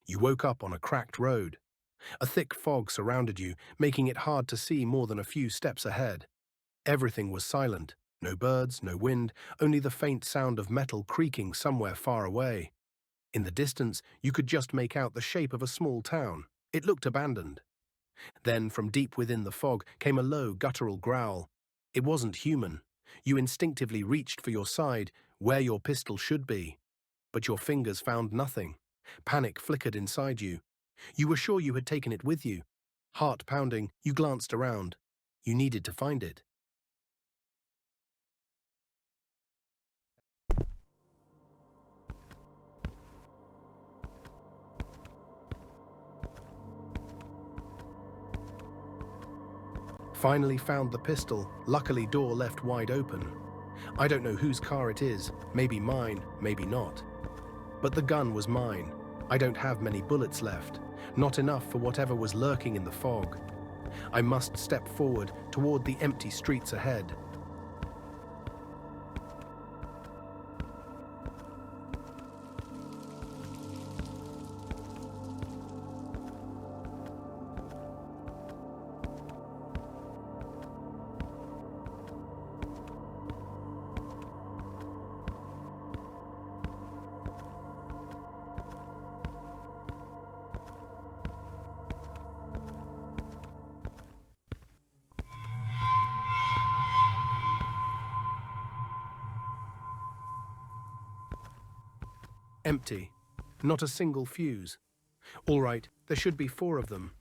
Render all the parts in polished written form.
You woke up on a cracked road. A thick fog surrounded you, making it hard to see more than a few steps ahead. Everything was silent. No birds, no wind, only the faint sound of metal creaking somewhere far away. In the distance, you could just make out the shape of a small town. It looked abandoned. Then, from deep within the fog, came a low, guttural growl. It wasn't human. You instinctively reached for your side, where your pistol should be. But your fingers found nothing. Panic flickered inside you. You were sure you had taken it with you. Heart pounding, you glanced around. You needed to find it. Finally found the pistol, luckily door left wide open. I don't know whose car it is, maybe mine, maybe not. But the gun was mine. I don't have many bullets left, not enough for whatever was lurking in the fog. I must step forward toward the empty streets ahead. Empty. Not a single fuse. All right, there should be 4 of them.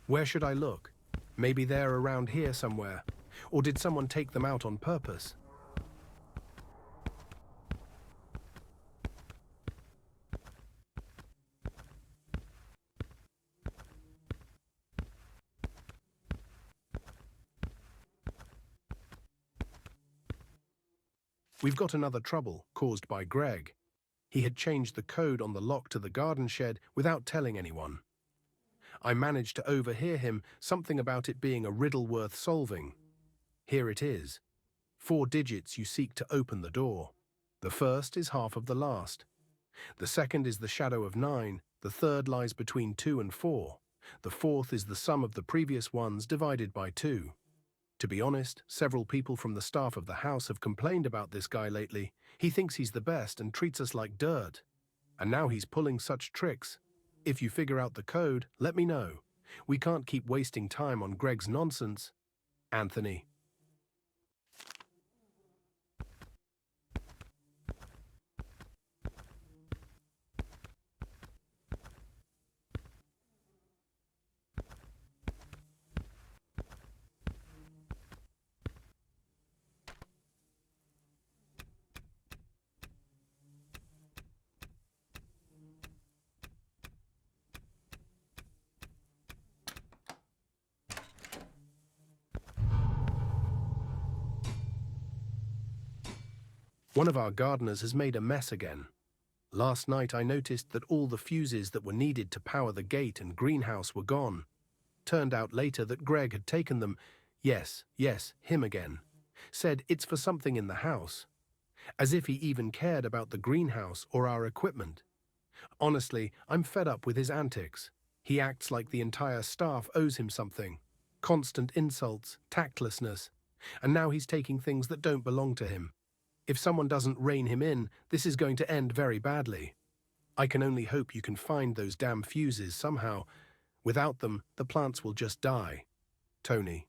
Where should I look? Maybe they're around here somewhere. Or did someone take them out on purpose? We've got another trouble caused by Greg. He had changed the code on the lock to the garden shed without telling anyone. I managed to overhear him, something about it being a riddle worth solving. Here it is. 4 digits you seek to open the door. The first is half of the last. The second is the shadow of 9. The third lies between 2 and 4. The fourth is the sum of the previous ones divided by 2. To be honest, several people from the staff of the house have complained about this guy lately. He thinks he's the best and treats us like dirt. And now he's pulling such tricks. If you figure out the code, let me know. We can't keep wasting time on Greg's nonsense. Anthony. One of our gardeners has made a mess again. Last night I noticed that all the fuses that were needed to power the gate and greenhouse were gone. Turned out later that Greg had taken them. Yes, him again. Said it's for something in the house. As if he even cared about the greenhouse or our equipment. Honestly, I'm fed up with his antics. He acts like the entire staff owes him something. Constant insults, tactlessness. And now he's taking things that don't belong to him. If someone doesn't rein him in, this is going to end very badly. I can only hope you can find those damn fuses somehow. Without them, the plants will just die. Tony.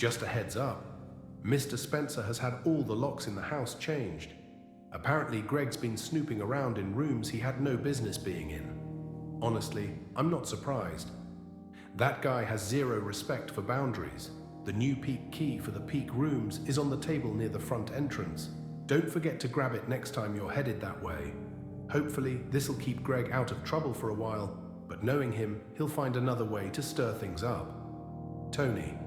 Just a heads up, Mr. Spencer has had all the locks in the house changed. Apparently, Greg's been snooping around in rooms he had no business being in. Honestly, I'm not surprised. That guy has zero respect for boundaries. The new peak key for the peak rooms is on the table near the front entrance. Don't forget to grab it next time you're headed that way. Hopefully, this'll keep Greg out of trouble for a while, but knowing him, he'll find another way to stir things up. Tony.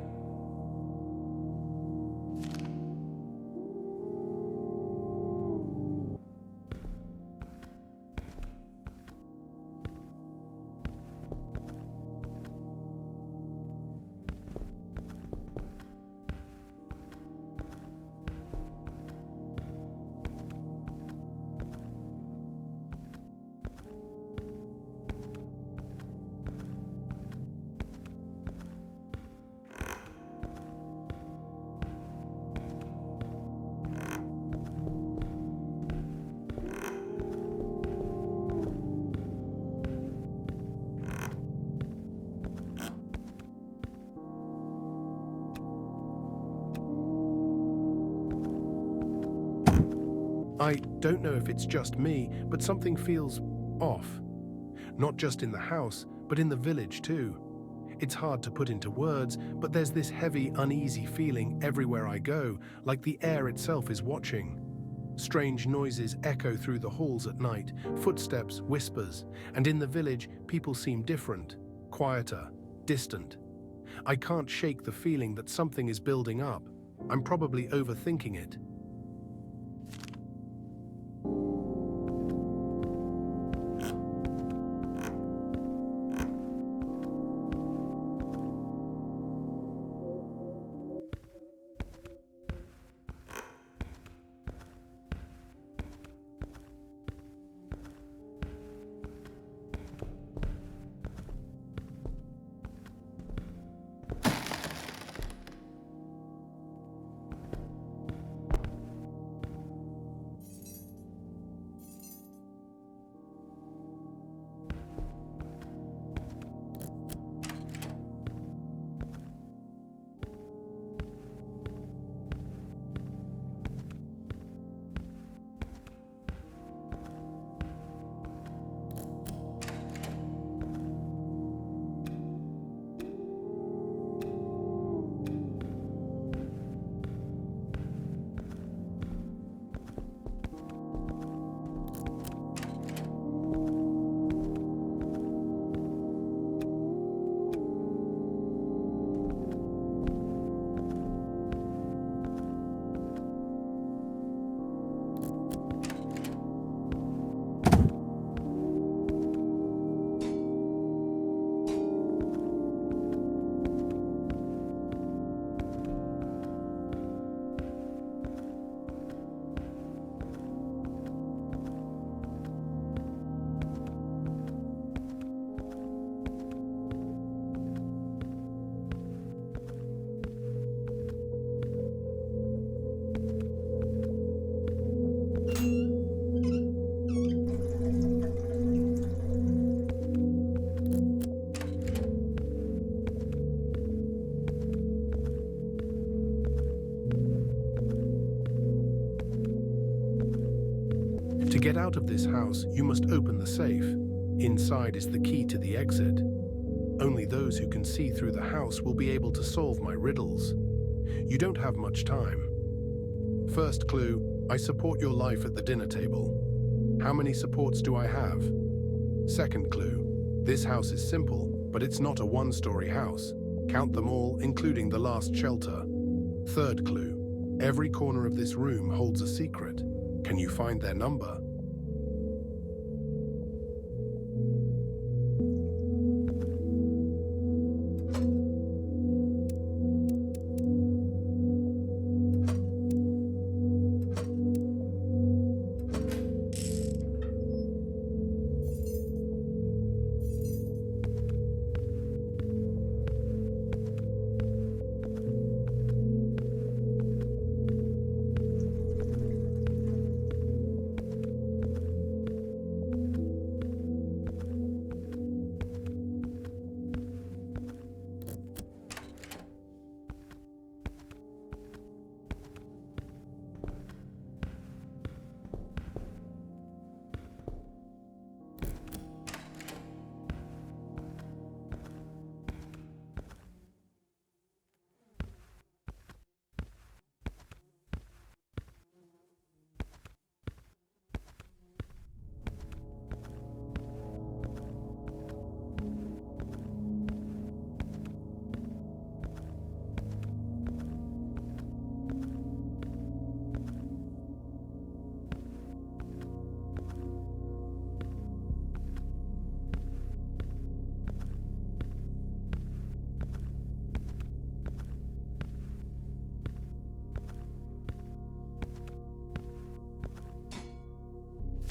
I don't know if it's just me, but something feels off. Not just in the house, but in the village too. It's hard to put into words, but there's this heavy, uneasy feeling everywhere I go, like the air itself is watching. Strange noises echo through the halls at night, footsteps, whispers, and in the village, people seem different, quieter, distant. I can't shake the feeling that something is building up. I'm probably overthinking it. To get out of this house, you must open the safe. Inside is the key to the exit. Only those who can see through the house will be able to solve my riddles. You don't have much time. First clue, I support your life at the dinner table. How many supports do I have? Second clue, this house is simple, but it's not a one-story house. Count them all, including the last shelter. Third clue, every corner of this room holds a secret. Can you find their number?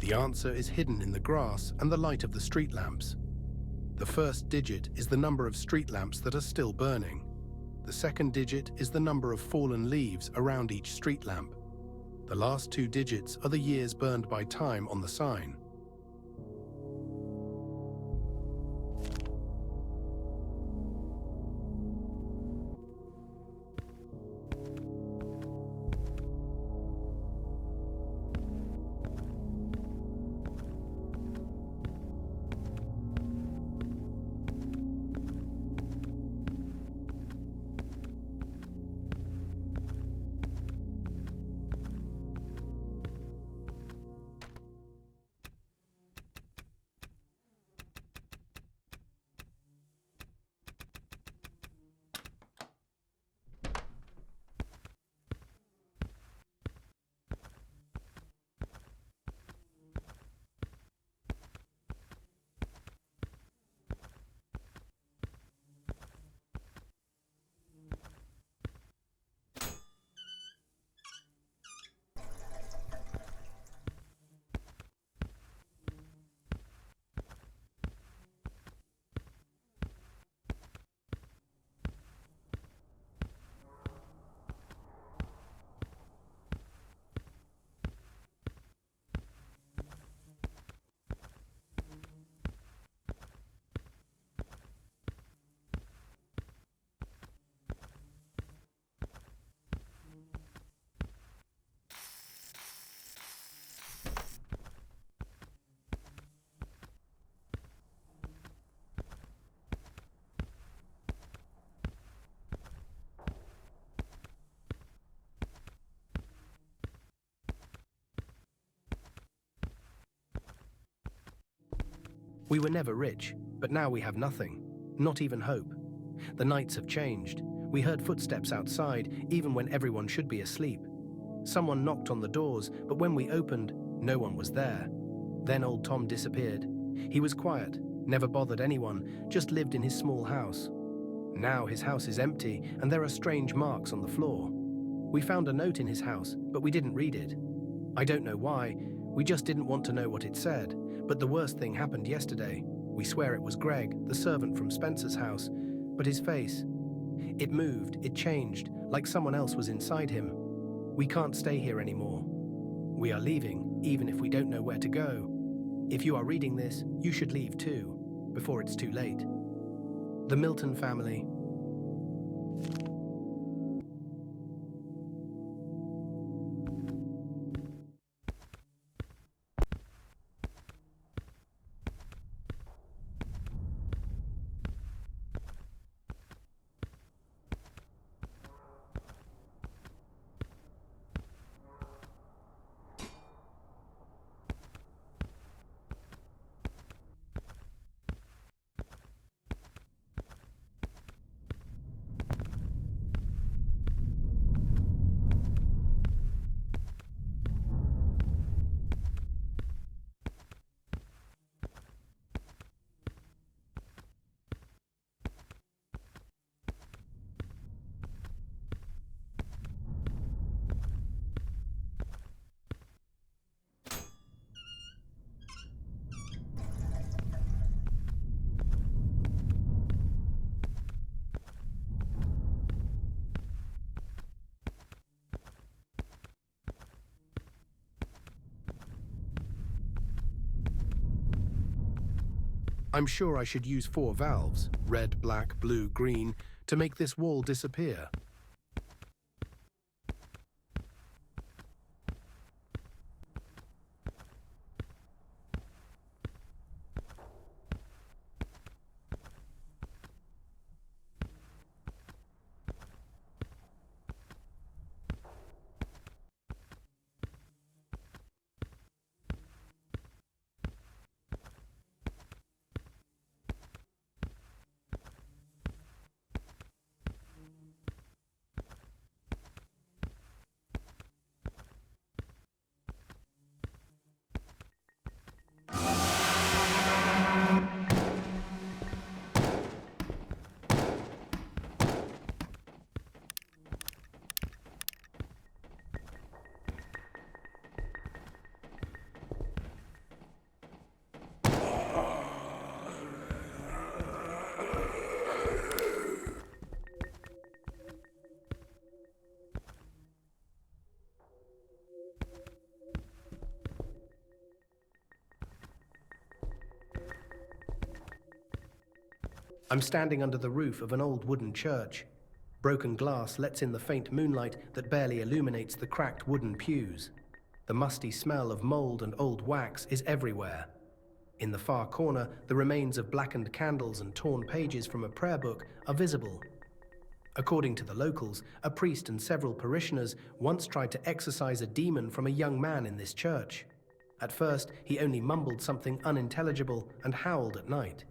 The answer is hidden in the grass and the light of the street lamps. The first digit is the number of street lamps that are still burning. The second digit is the number of fallen leaves around each street lamp. The last two digits are the years burned by time on the sign. We were never rich, but now we have nothing, not even hope. The nights have changed. We heard footsteps outside, even when everyone should be asleep. Someone knocked on the doors, but when we opened, no one was there. Then old Tom disappeared. He was quiet, never bothered anyone, just lived in his small house. Now his house is empty, and there are strange marks on the floor. We found a note in his house, but we didn't read it. I don't know why, we just didn't want to know what it said. But the worst thing happened yesterday. We swear it was Greg, the servant from Spencer's house, but his face, it moved, it changed, like someone else was inside him. We can't stay here anymore. We are leaving, even if we don't know where to go. If you are reading this, you should leave too, before it's too late. The Milton family. I'm sure I should use 4 valves, red, black, blue, green, to make this wall disappear. I'm standing under the roof of an old wooden church. Broken glass lets in the faint moonlight that barely illuminates the cracked wooden pews. The musty smell of mold and old wax is everywhere. In the far corner, the remains of blackened candles and torn pages from a prayer book are visible. According to the locals, a priest and several parishioners once tried to exorcise a demon from a young man in this church. At first, he only mumbled something unintelligible and howled at night.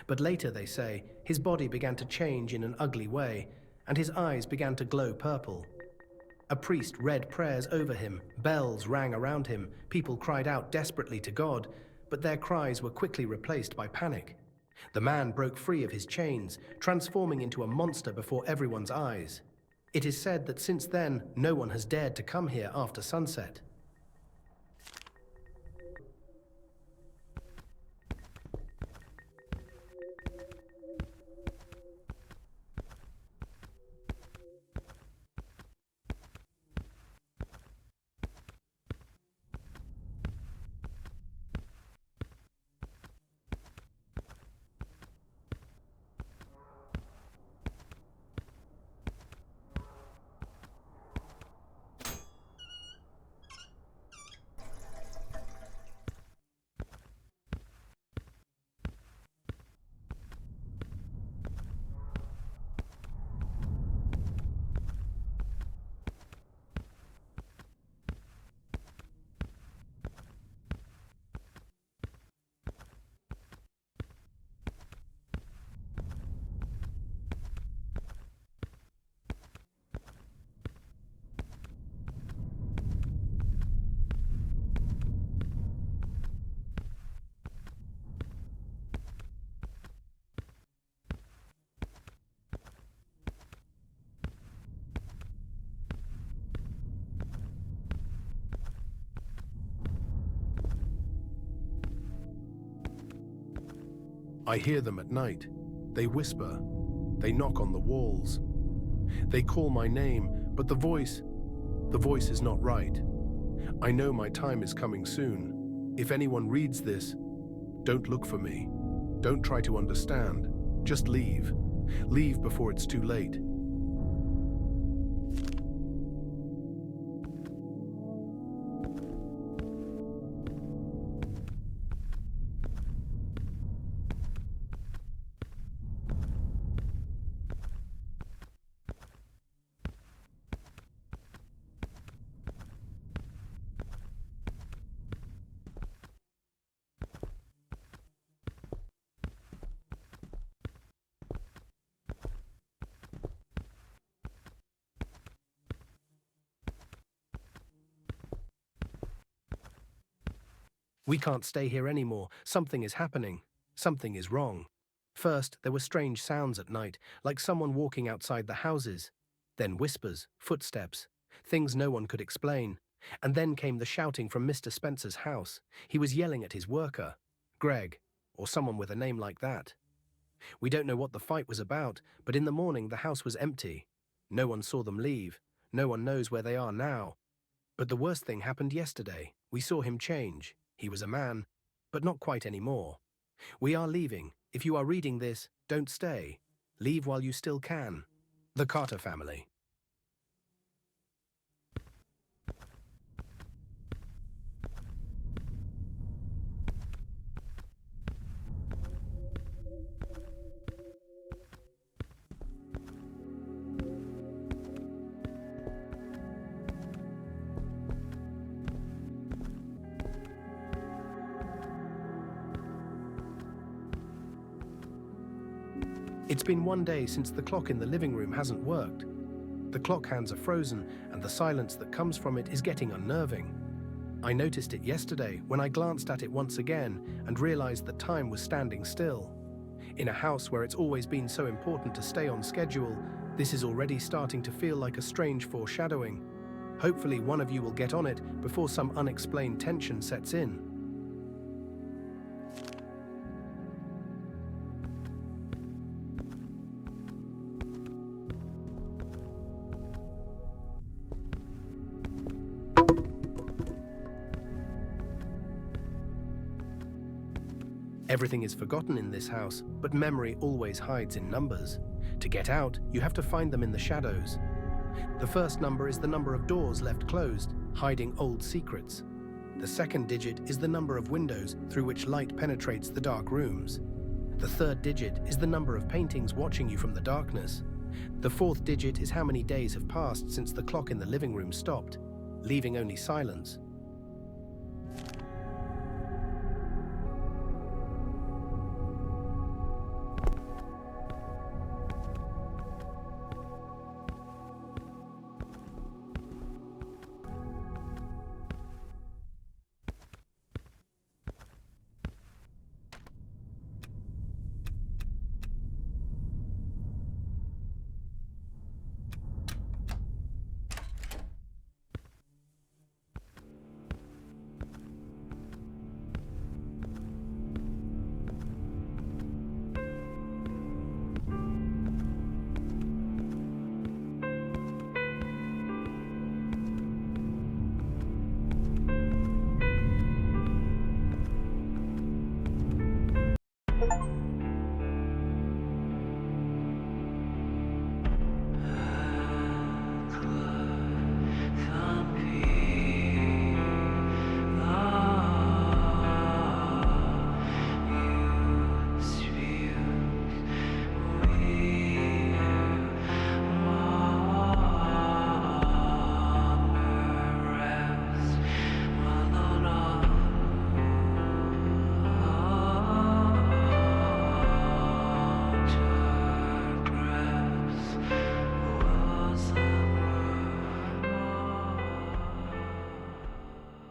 But later, they say, his body began to change in an ugly way, and his eyes began to glow purple. A priest read prayers over him, bells rang around him, people cried out desperately to God, but their cries were quickly replaced by panic. The man broke free of his chains, transforming into a monster before everyone's eyes. It is said that since then, no one has dared to come here after sunset. I hear them at night. They whisper. They knock on the walls. They call my name, but the voice is not right. I know my time is coming soon. If anyone reads this, don't look for me. Don't try to understand. Just leave. Leave before it's too late. We can't stay here anymore. Something is happening. Something is wrong. First, there were strange sounds at night, like someone walking outside the houses. Then whispers, footsteps, things no one could explain. And then came the shouting from Mr. Spencer's house. He was yelling at his worker, Greg, or someone with a name like that. We don't know what the fight was about, but in the morning the house was empty. No one saw them leave. No one knows where they are now. But the worst thing happened yesterday. We saw him change. He was a man, but not quite anymore. We are leaving. If you are reading this, don't stay. Leave while you still can. The Carter family. It's been 1 day since the clock in the living room hasn't worked. The clock hands are frozen, and the silence that comes from it is getting unnerving. I noticed it yesterday when I glanced at it once again and realized that time was standing still. In a house where it's always been so important to stay on schedule, this is already starting to feel like a strange foreshadowing. Hopefully one of you will get on it before some unexplained tension sets in. Everything is forgotten in this house, but memory always hides in numbers. To get out, you have to find them in the shadows. The first number is the number of doors left closed, hiding old secrets. The second digit is the number of windows through which light penetrates the dark rooms. The third digit is the number of paintings watching you from the darkness. The fourth digit is how many days have passed since the clock in the living room stopped, leaving only silence.